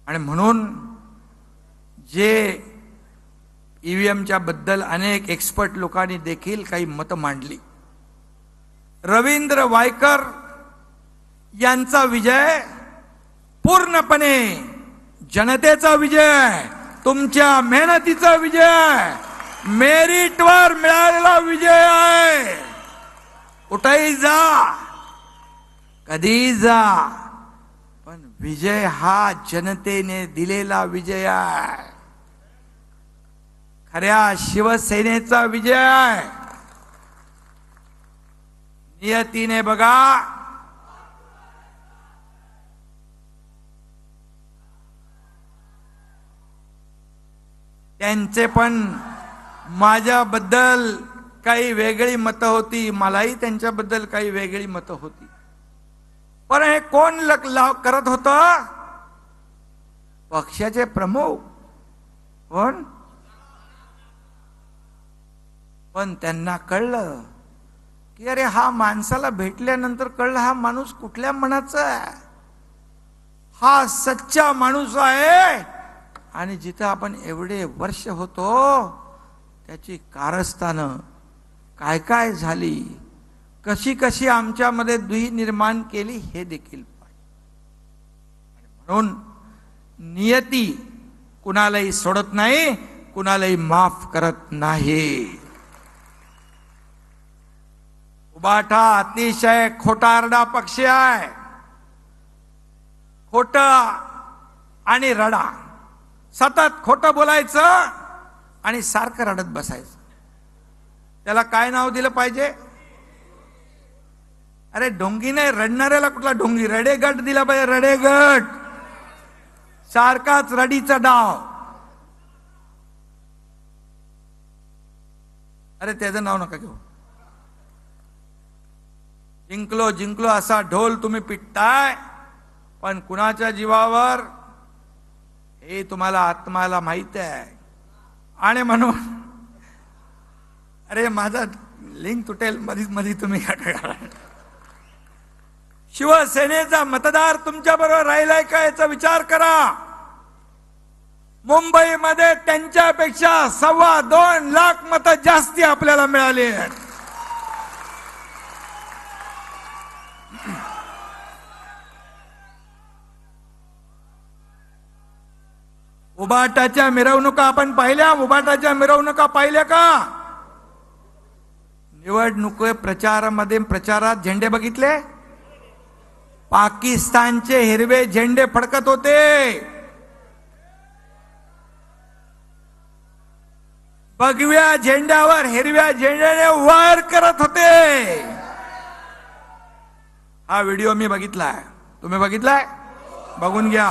आणि म्हणून जे ईव्हीएमच्या बद्दल अनेक एक्सपर्ट लोकांनी देखील काही मतं मांडली, रवींद्र वायकर यांचा विजय पूर्णपणे जनतेचा विजय, तुमच्या मेहनतीचा विजय, मेरिटवर मिळालेला विजय आहे. कुठेही जा, कधी जा, पण विजय हा जनतेने दिलेला विजय आहे. खऱ्या शिवसेनेचा विजय आहे. नियतीने बघा, त्यांचे पण माझ्याबद्दल काही वेगळी मतं होती, मलाही त्यांच्याबद्दल काही वेगळी मतं होती. पण हे कोण करत होतं? पक्षाचे प्रमुख. कोण? पण त्यांना कळलं की अरे हा माणसाला भेटल्यानंतर कळलं हा माणूस कुठल्या मनाचा आहे, हा सच्चा माणूस आहे. आणि जिथं आपण एवढे वर्ष होतो त्याची कारस्थानं काय काय झाली, कशी कशी आमच्यामध्ये दुही निर्माण केली हे देखील म्हणून नियती कुणालाही सोडत नाही, कुणालाही माफ करत नाही. उबाटा अतिशय खोटारडा पक्ष आहे. खोट आणि रडा, सतत खोटं बोलायचं आणि सारखं रडत बसायचं. त्याला काय नाव दिलं पाहिजे? अरे ढोंगी नाही, रडणाऱ्याला कुठला ढोंगी? रडेगट दिला पाहिजे, रडेगट. सारखाच रडीचा डाव. अरे त्याचं नाव नका घेऊ. जिंकलो जिंकलो असा ढोल तुम्ही पिटताय, पण कुणाच्या जीवावर हे तुम्हाला आत्माला माहित आहे. आणि म्हणून अरे माझा लिंक तुटेल मधीच मधी, तुम्ही शिवसेनेचा मतदार तुमच्या बरोबर राहिलाय का याचा विचार करा. मुंबईमध्ये त्यांच्यापेक्षा 2.25 लाख मतं जास्ती आपल्याला मिळाली. उबाटाच्या मिरवणुका आपण पाहिल्या? उबाटाच्या मिरवणुका पाहिल्या का? निवडणूक प्रचारात झेंडे बघितले? पाकिस्तानचे हिरवे झेंडे फडकत होते. भगव्या झेंड्यावर हिरव्या झेंड्याने वार करत होते. हा व्हिडिओ मी बघितलाय, तुम्ही बघितलाय? बघून घ्या.